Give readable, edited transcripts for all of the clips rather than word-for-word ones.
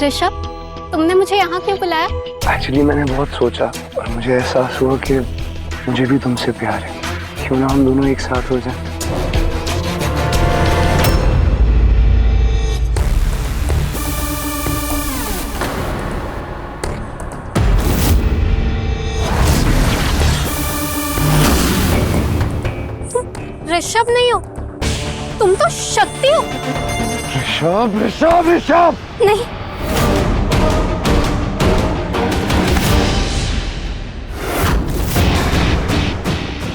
ऋषभ, तुमने मुझे यहाँ क्यों बुलाया? एक्चुअली मैंने बहुत सोचा और मुझे एहसास हुआ कि मुझे भी तुमसे प्यार है। क्यों ना हम दोनों एक साथ हो जाएं? ऋषभ नहीं हो, तुम तो शक्ति हो। ऋषभ ऋषभ ऋषभ नहीं,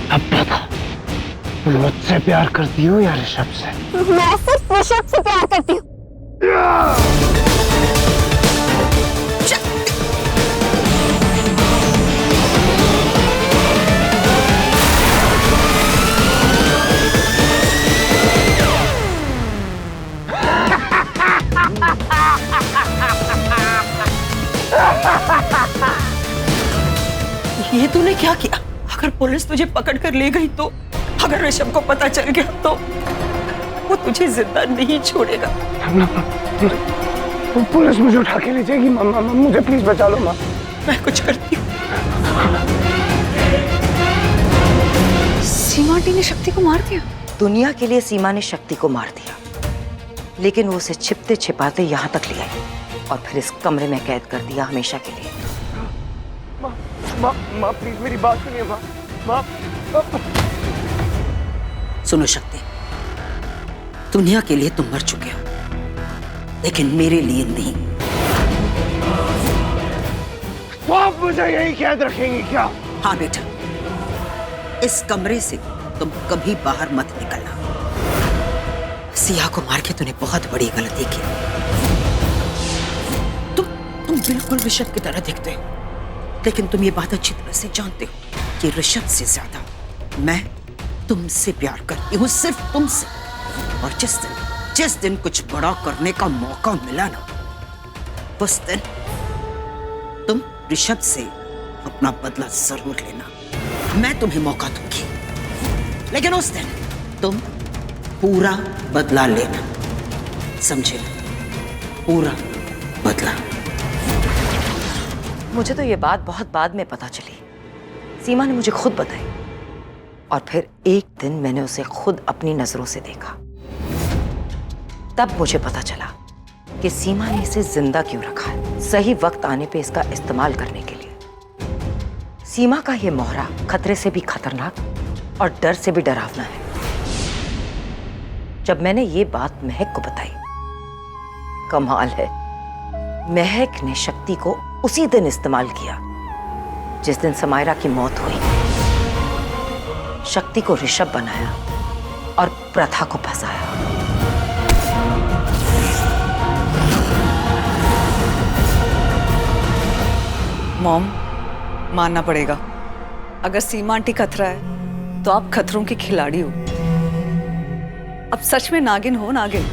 अब बता, तुम मुझसे प्यार करती हो या ऋषभ से? मैं सिर्फ ऋषभ से प्यार करती हूँ। ये तूने क्या किया? अगर पुलिस तुझे पकड़ कर ले गई तो, अगर ऋषभ को पता चल गया तो वो तुझे जिंदा नहीं छोड़ेगा। पुलिस मुझे उठा के ले जाएगी। मामा, मुझे प्लीज बचा लो। माँ, मैं कुछ करती हूँ। सीमा आंटी ने शक्ति को मार दिया? दुनिया के लिए सीमा ने शक्ति को मार दिया, लेकिन वो उसे छिपते छिपाते यहाँ तक ले आई और फिर इस कमरे में कैद कर दिया हमेशा के लिए। माँ प्लीज मेरी बात सुनिए। माँ सुनो शक्ति, दुनिया के लिए तुम मर चुके हो, लेकिन मेरे लिए नहीं। तो आप मुझे यही कैद रखेंगी क्या? हाँ बेटा, इस कमरे से तुम कभी बाहर मत निकलना। सिया को मार के तूने बहुत बड़ी गलती की। तुम बिल्कुल ऋषभ की तरह दिखते हो, लेकिन तुम ये बात अच्छी तरह से जानते हो कि ऋषभ से ज्यादा मैं तुमसे प्यार करती हूँ, सिर्फ तुमसे। और जिस दिन कुछ बड़ा करने का मौका मिला ना, उस दिन तुम ऋषभ से अपना बदला जरूर लेना। मैं तुम्हें मौका दूंगी, लेकिन उस दिन तुम पूरा बदला लेना, समझे? पूरा बदला। मुझे तो ये बात बहुत बाद में पता चली। सीमा ने मुझे खुद बताई और फिर एक दिन मैंने उसे खुद अपनी नजरों से देखा। तब मुझे पता चला कि सीमा ने इसे जिंदा क्यों रखा है, सही वक्त आने पे इसका इस्तेमाल करने के लिए। सीमा का ये मोहरा खतरे से भी खतरनाक और डर से भी डरावना है। जब मैंने ये बात महक को बताई, कमाल है, महक ने शक्ति को उसी दिन इस्तेमाल किया जिस दिन समायरा की मौत हुई। शक्ति को ऋषभ बनाया और प्रथा को फंसाया। मॉम, मानना पड़ेगा, अगर सीमा आंटी खतरा है तो आप खतरों की खिलाड़ी हो। अब सच में नागिन हो। नागिन,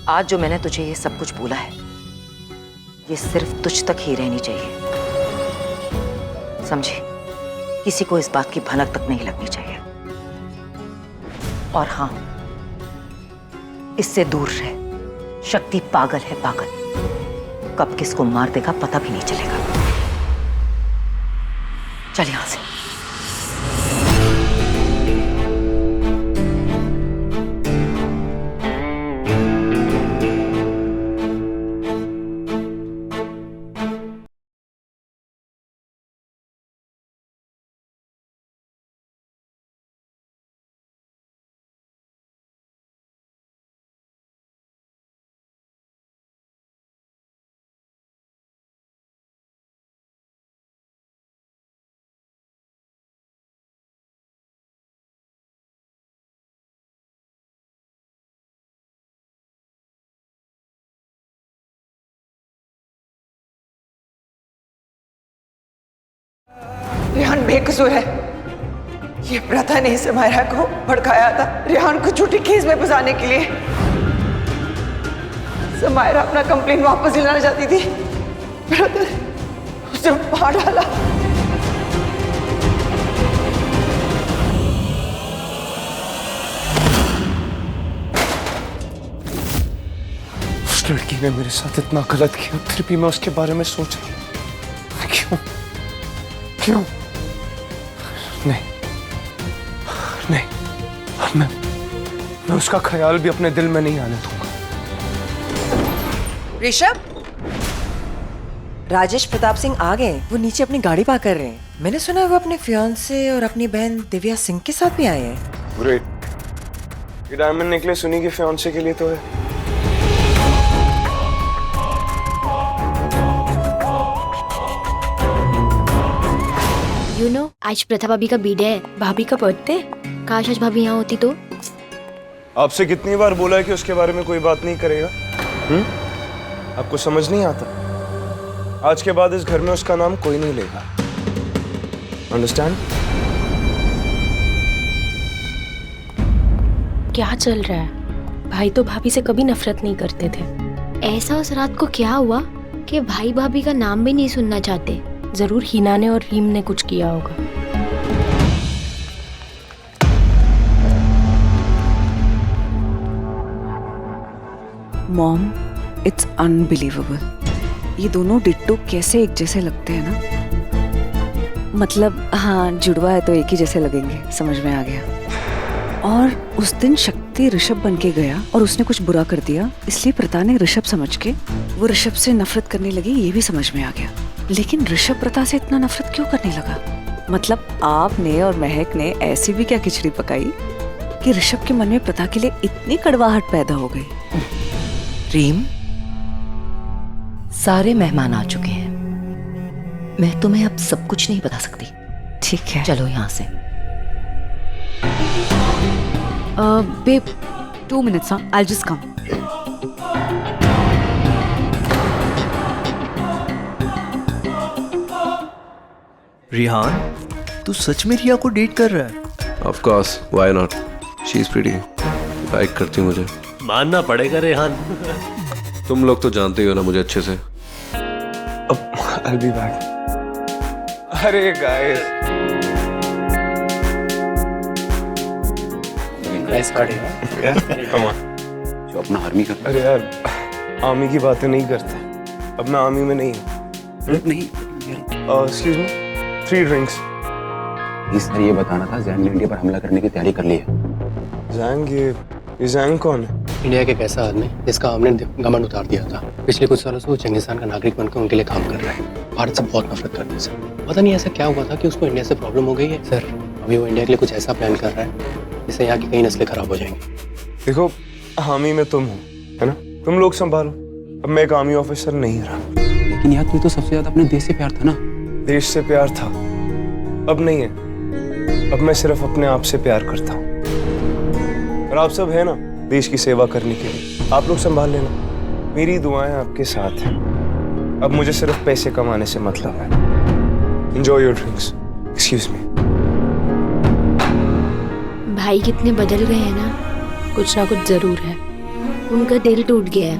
आज जो मैंने तुझे ये सब कुछ बोला है, ये सिर्फ तुझ तक ही रहनी चाहिए, समझी? किसी को इस बात की भनक तक नहीं लगनी चाहिए। और हाँ, इससे दूर रह। शक्ति पागल है, पागल। कब किसको मार देगा पता भी नहीं चलेगा। चल यहां से। रेहान बेकसूर है। ये प्रथा ने समायरा को भड़काया था रेहान को झूठी केस में फंसाने के लिए। समायरा अपना कंप्लेन वापस लेना चाहती थी, प्रथा उसे मार डाला। उसने लड़की ने मेरे साथ इतना गलत किया, फिर भी मैं उसके बारे में सोच रहा हूँ। क्यों क्यों? नहीं नहीं, मैं उसका ख्याल भी अपने दिल में नहीं आने दूंगा। ऋषभ, राजेश प्रताप सिंह आ गए। वो नीचे अपनी गाड़ी पार्क कर रहे हैं। मैंने सुना वो अपने फियांसे और अपनी बहन दिव्या सिंह के साथ भी आए हैं। ग्रेट। ये डायमंड नेकलेस उन्हीं के फियांसे के लिए तो है। यू नो, आज प्रथा भाभी का बर्थडे है, भाभी का बर्थडे। काश आज भाभी यहाँ होती तो। आपसे कितनी बार बोला है कि उसके बारे में कोई बात नहीं करेगा? आपको समझ नहीं आता? आज के बाद इस घर में उसका नाम कोई नहीं लेगा। अंडरस्टैंड? क्या चल रहा है? भाई तो भाभी से कभी नफरत नहीं करते थे। ऐसा उस रात को क्या हुआ कि भाई भाभी का नाम भी नहीं सुनना चाहते? जरूर हिना ने और रीम ने कुछ किया होगा। Mom, it's unbelievable. ये दोनों डिट्टो कैसे एक जैसे लगते हैं ना। मतलब हाँ, जुड़वा है तो एक ही जैसे लगेंगे, समझ में आ गया। और उस दिन शक्ति ऋषभ बन के गया और उसने कुछ बुरा कर दिया, इसलिए प्रथा ने ऋषभ समझ के वो ऋषभ से नफरत करने लगी, ये भी समझ में आ गया। लेकिन ऋषभ प्रथा से इतना नफरत क्यों करने लगा? मतलब आपने और महक ने ऐसी भी क्या खिचड़ी पकाई कि ऋषभ के मन में प्रथा के लिए इतनी कड़वाहट पैदा हो गई? रीम, सारे मेहमान आ चुके हैं। मैं तुम्हें अब सब कुछ नहीं बता सकती। ठीक है, चलो यहाँ से। babe, 2 minutes, huh? I'll just come. Rihan, तू सच में रिया को डेट कर रहा है? Of course, why not? She's pretty. Like करती हूँ मुझे। मानना पड़ेगा रेहान। तुम लोग तो जानते ही हो ना मुझे अच्छे से। I'll be back. अरे guys, nice party, huh? come on. जो अपना आर्मी कर अरे यार, आर्मी की बातें नहीं करते। अब मैं आर्मी में नहीं हूँ। नहीं Excuse me, 3 drinks. इस सर ये बताना था जैंग ने इंडिया पर हमला करने की तैयारी कर ली है। जैंग, ये जैंग कौन है? इंडिया के एक ऐसा आदमी जिसका हमने घमंड उतार दिया था। पिछले कुछ सालों से वो चंगेज़खान का नागरिक बनकर उनके लिए काम कर रहा है। भारत से बहुत नफरत करते हैं सर। पता नहीं ऐसा क्या हुआ था कि उसको इंडिया से प्रॉब्लम हो गई है सर। अभी वो इंडिया के लिए कुछ ऐसा प्लान कर रहा है जिससे यहाँ की कई नस्लें खराब हो जाएंगी। देखो, आर्मी में तुम हो, है ना? तुम लोग संभालो। अब मैं एक आर्मी ऑफिसर नहीं रहा। लेकिन यार, तुम्हें तो सबसे ज्यादा अपने देश से प्यार था ना। देश से प्यार था, अब नहीं है। अब मैं सिर्फ अपने आप से प्यार करता हूँ। और आप सब है ना देश की सेवा करने के लिए। आप लोग संभाल लेना, मेरी दुआएं आपके साथ हैं। अब मुझे सिर्फ पैसे कमाने से मतलब है। Enjoy your drinks. Excuse me. भाई कितने बदल गए हैं ना। कुछ ना कुछ जरूर है। उनका दिल टूट गया है।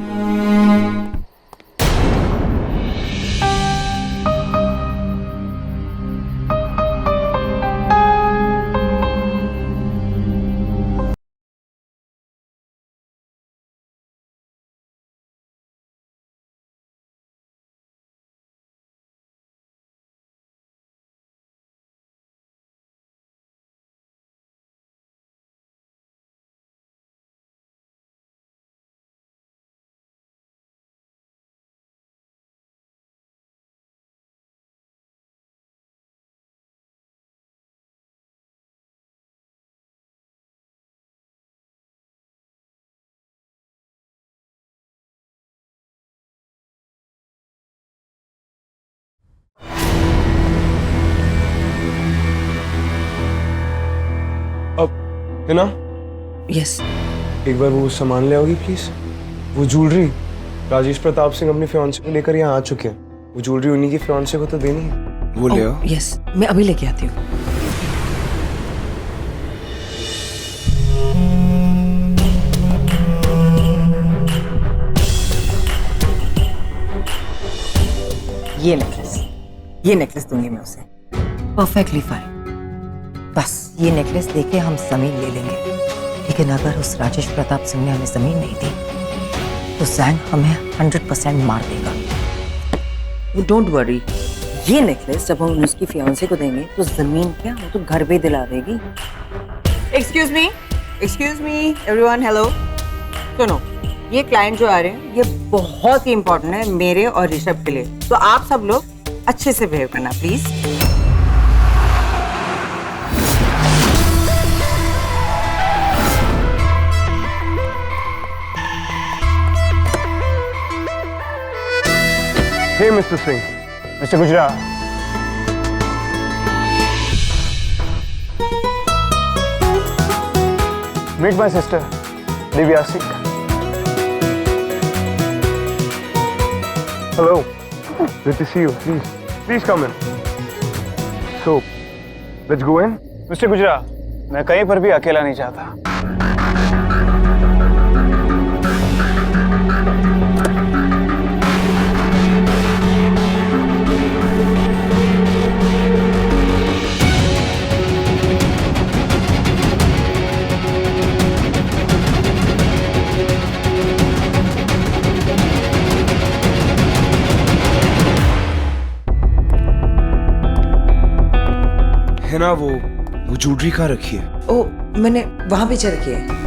है ना? यस। एक बार वो सामान ले आओगी प्लीज। वो ज्वेलरी राजेश प्रताप सिंह अपने फियांसे को लेकर यहाँ आ चुके हैं। वो ज्वेलरी उन्हीं की फियांसे को तो देनी है। वो ले आओ। यस, मैं अभी लेके आती हूँ। ये नेकलेस दूंगी मैं उसे। Perfectly fine. बस ये नेकलेस देके हम जमीन ले लेंगे। लेकिन अगर उस राजेश प्रताप सिंह ने हमें जमीन नहीं दी तो तो जैंग हमें 100% मार देगा। डोंट वरी, ये नेकलेस जब हम उसकी फियांसे को देंगे तो जमीन क्या वो तो घर भी दिला देगी। Excuse me everyone, hello. सुनो, ये क्लाइंट जो आ रहे हैं ये बहुत ही इंपॉर्टेंट है मेरे और ऋषभ के लिए, तो आप सब लोग अच्छे से बिहेव करना please. Hey, Mr. Singh. Mr. Gujral. Meet my sister, Divya Singh. Hello. Good to see you. Please come in. So, let's go in. Mr. Gujral, मैं कहीं पर भी अकेला नहीं चाहता। है ना वो ज्वेलरी कहाँ रखी है? ओ, मैंने वहां पीछे रखी है।